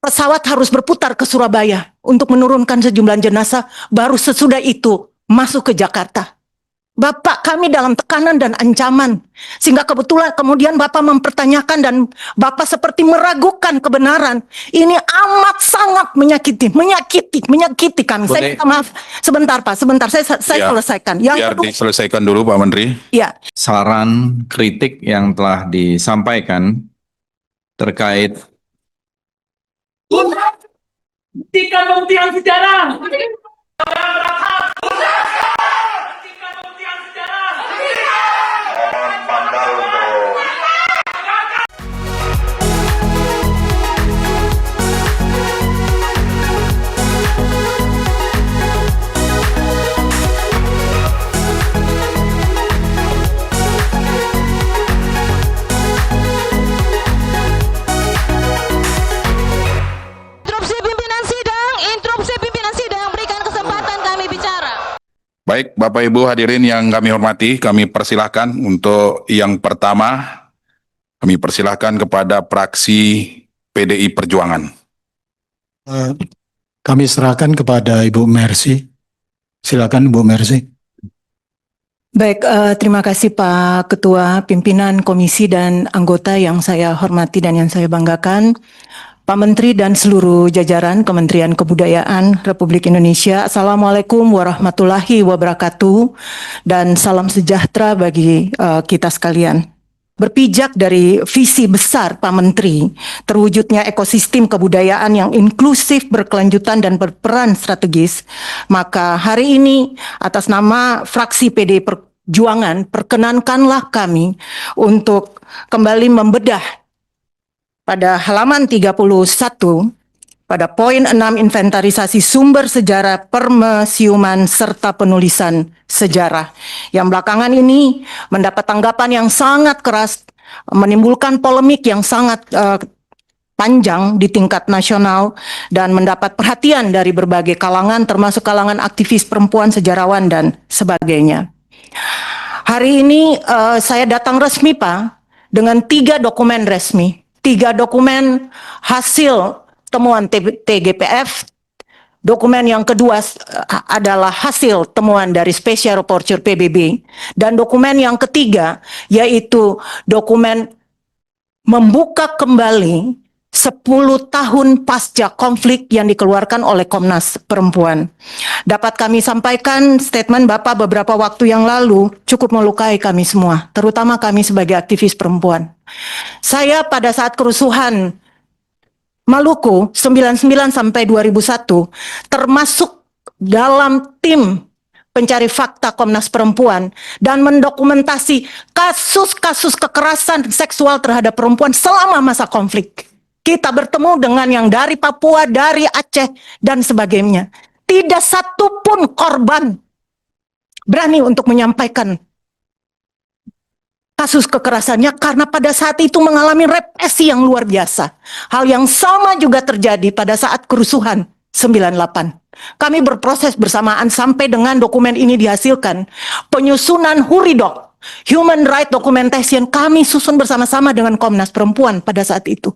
Pesawat harus berputar ke Surabaya untuk menurunkan sejumlah jenazah, baru sesudah itu masuk ke Jakarta. Bapak, kami dalam tekanan dan ancaman, sehingga kebetulan kemudian Bapak mempertanyakan dan Bapak seperti meragukan kebenaran. Ini amat sangat menyakiti kami. Saya minta maaf, sebentar Pak, sebentar, saya selesaikan. Biar diselesaikan dulu Pak Menteri. Ya. Saran kritik yang telah disampaikan terkait Buktikan pembuktian sejarah. Baik, Bapak Ibu hadirin yang kami hormati, kami persilahkan untuk yang pertama, kami persilahkan kepada fraksi PDI Perjuangan. Kami serahkan kepada Ibu Mercy. Silakan Ibu Mercy. Baik, terima kasih Pak Ketua, pimpinan komisi dan anggota yang saya hormati dan yang saya banggakan. Pak Menteri dan seluruh jajaran Kementerian Kebudayaan Republik Indonesia, Assalamualaikum warahmatullahi wabarakatuh, dan salam sejahtera bagi kita sekalian. Berpijak dari visi besar Pak Menteri, terwujudnya ekosistem kebudayaan yang inklusif, berkelanjutan, dan berperan strategis, maka hari ini atas nama fraksi PD Perjuangan, perkenankanlah kami untuk kembali membedah pada halaman 31, pada poin 6 inventarisasi sumber sejarah permusiuman serta penulisan sejarah, yang belakangan ini mendapat tanggapan yang sangat keras, menimbulkan polemik yang sangat panjang di tingkat nasional, dan mendapat perhatian dari berbagai kalangan, termasuk kalangan aktivis perempuan, sejarawan, dan sebagainya. Hari ini saya datang resmi Pak, dengan 3 dokumen resmi. 3 dokumen hasil temuan TGPF, dokumen yang kedua adalah hasil temuan dari Special Rapporteur PBB, dan dokumen yang ketiga yaitu dokumen membuka kembali 10 tahun pasca konflik yang dikeluarkan oleh Komnas Perempuan. Dapat kami sampaikan, statement Bapak beberapa waktu yang lalu cukup melukai kami semua, terutama kami sebagai aktivis perempuan. Saya pada saat kerusuhan Maluku 99 sampai 2001 termasuk dalam tim pencari fakta Komnas Perempuan dan mendokumentasi kasus-kasus kekerasan seksual terhadap perempuan selama masa konflik. Kita bertemu dengan yang dari Papua, dari Aceh, dan sebagainya. Tidak satu pun korban berani untuk menyampaikan kasus kekerasannya karena pada saat itu mengalami represi yang luar biasa. Hal yang sama juga terjadi pada saat kerusuhan 98. Kami berproses bersamaan sampai dengan dokumen ini dihasilkan. Penyusunan HURIDOC, Human Right Documentation, kami susun bersama-sama dengan Komnas Perempuan pada saat itu.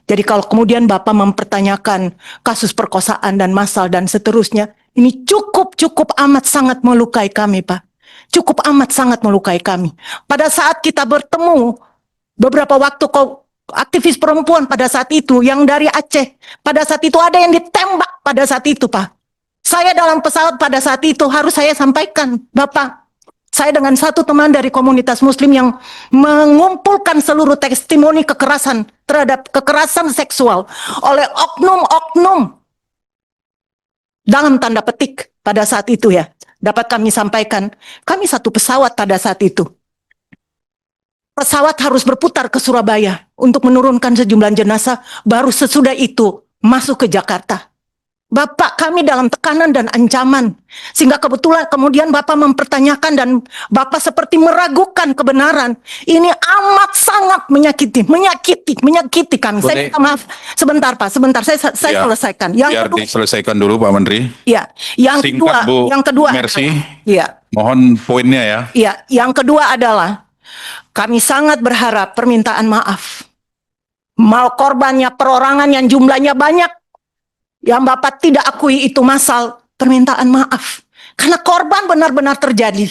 Jadi kalau kemudian Bapak mempertanyakan kasus perkosaan dan massal dan seterusnya, ini cukup amat sangat melukai kami Pak. Cukup amat sangat melukai kami. Pada saat kita bertemu beberapa waktu aktivis perempuan pada saat itu yang dari Aceh, pada saat itu ada yang ditembak pada saat itu Pak. Saya dalam pesawat pada saat itu harus saya sampaikan, Bapak, saya dengan satu teman dari komunitas muslim yang mengumpulkan seluruh testimoni kekerasan terhadap kekerasan seksual oleh oknum-oknum dalam tanda petik pada saat itu ya. Dapat kami sampaikan, kami satu pesawat pada saat itu. Pesawat harus berputar ke Surabaya untuk menurunkan sejumlah jenazah, baru sesudah itu masuk ke Jakarta. Bapak, kami dalam tekanan dan ancaman, sehingga kebetulan kemudian Bapak mempertanyakan dan Bapak seperti meragukan kebenaran. Ini amat sangat menyakiti kami. Saya minta maaf, sebentar Pak, sebentar, saya selesaikan. Biar diselesaikan dulu Pak Menteri. Ya, yang Singkat, kedua, Mercy. Ya. Mohon poinnya ya. Ya, yang kedua adalah kami sangat berharap permintaan maaf Mau korbannya perorangan yang jumlahnya banyak, yang Bapak tidak akui itu massal, permintaan maaf. Karena korban benar-benar terjadi.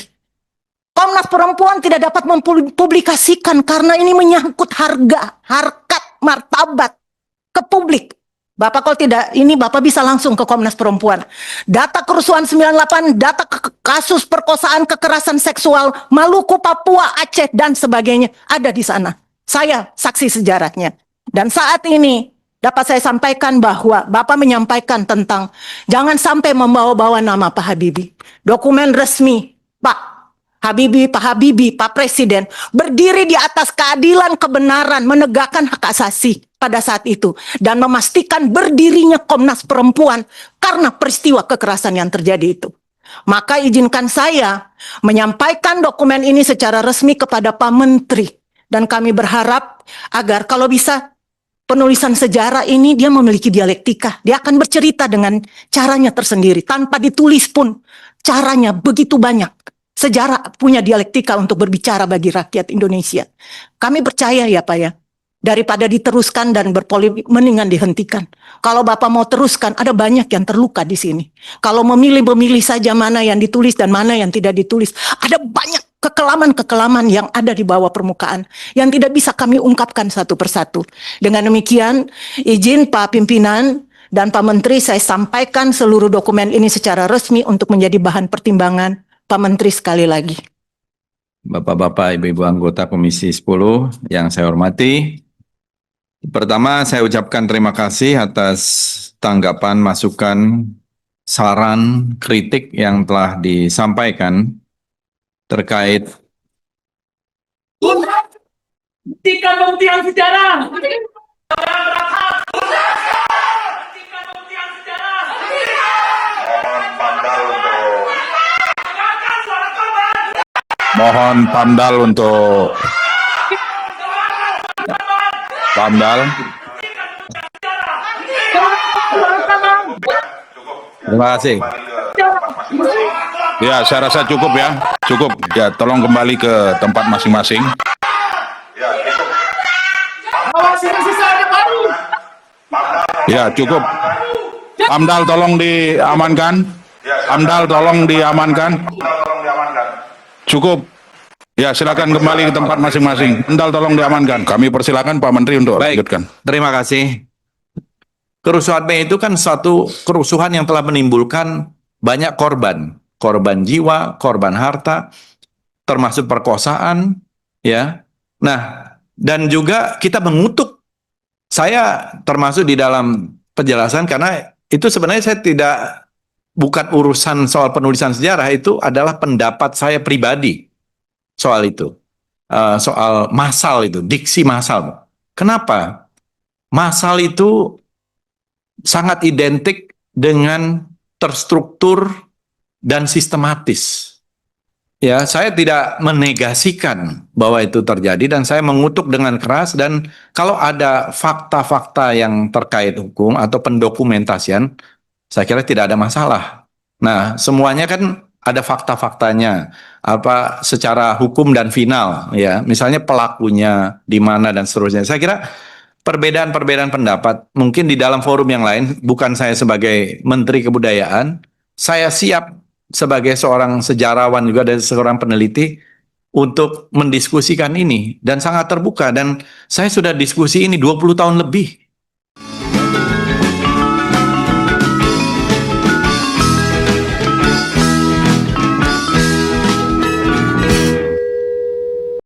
Komnas Perempuan tidak dapat mempublikasikan karena ini menyangkut harga, harkat, martabat ke publik. Bapak kalau tidak, ini Bapak bisa langsung ke Komnas Perempuan. Data kerusuhan 98, data kasus perkosaan kekerasan seksual, Maluku, Papua, Aceh, dan sebagainya ada di sana. Saya saksi sejarahnya. Dan saat ini dapat saya sampaikan bahwa Bapak menyampaikan tentang jangan sampai membawa-bawa nama Pak Habibie. Dokumen resmi Pak Habibie, Pak Presiden berdiri di atas keadilan, kebenaran, menegakkan hak asasi pada saat itu dan memastikan berdirinya Komnas Perempuan karena peristiwa kekerasan yang terjadi itu. Maka izinkan saya menyampaikan dokumen ini secara resmi kepada Pak Menteri dan kami berharap agar kalau bisa penulisan sejarah ini dia memiliki dialektika, dia akan bercerita dengan caranya tersendiri tanpa ditulis pun caranya begitu banyak. Sejarah punya dialektika untuk berbicara bagi rakyat Indonesia. Kami percaya ya Pak ya, daripada diteruskan dan berpolemik, mendingan dihentikan. Kalau Bapak mau teruskan, ada banyak yang terluka di sini. Kalau memilih saja mana yang ditulis dan mana yang tidak ditulis, ada banyak kekelaman-kekelaman yang ada di bawah permukaan yang tidak bisa kami ungkapkan satu persatu. Dengan demikian, izin Pak Pimpinan dan Pak Menteri, saya sampaikan seluruh dokumen ini secara resmi untuk menjadi bahan pertimbangan Pak Menteri sekali lagi. Bapak-bapak, ibu-ibu anggota Komisi 10 yang saya hormati. Pertama, saya ucapkan terima kasih atas tanggapan, masukan, saran, kritik yang telah disampaikan terkait Hentikan pembuktian sejarah. Mohon PAMDAL untuk PAMDAL. terima kasih. Ya, saya rasa cukup ya. Cukup. Ya, tolong kembali ke tempat masing-masing. Ya, cukup. PAMDAL tolong diamankan. PAMDAL tolong diamankan. Cukup. Ya, silakan kembali ke tempat masing-masing. PAMDAL tolong diamankan. Kami persilakan Pak Menteri untuk Baik, lanjutkan. terima kasih. Kerusuhan Mei itu kan suatu kerusuhan yang telah menimbulkan banyak korban. Korban jiwa, korban harta, termasuk perkosaan, ya. Nah, dan juga kita mengutuk. Saya termasuk di dalam penjelasan karena itu sebenarnya saya tidak, bukan urusan soal penulisan sejarah, itu adalah pendapat saya pribadi soal itu. Soal massal itu, diksi massal. Kenapa? Massal itu sangat identik dengan terstruktur dan sistematis. Ya, saya tidak menegasikan bahwa itu terjadi dan saya mengutuk dengan keras, dan kalau ada fakta-fakta yang terkait hukum atau pendokumentasian, saya kira tidak ada masalah. Nah, semuanya kan ada fakta-faktanya, apa secara hukum dan final, ya. Misalnya pelakunya di mana dan seterusnya. Saya kira perbedaan-perbedaan pendapat mungkin di dalam forum yang lain, bukan saya sebagai Menteri Kebudayaan, saya siap sebagai seorang sejarawan juga dan seorang peneliti untuk mendiskusikan ini dan sangat terbuka, dan saya sudah diskusi ini 20 tahun lebih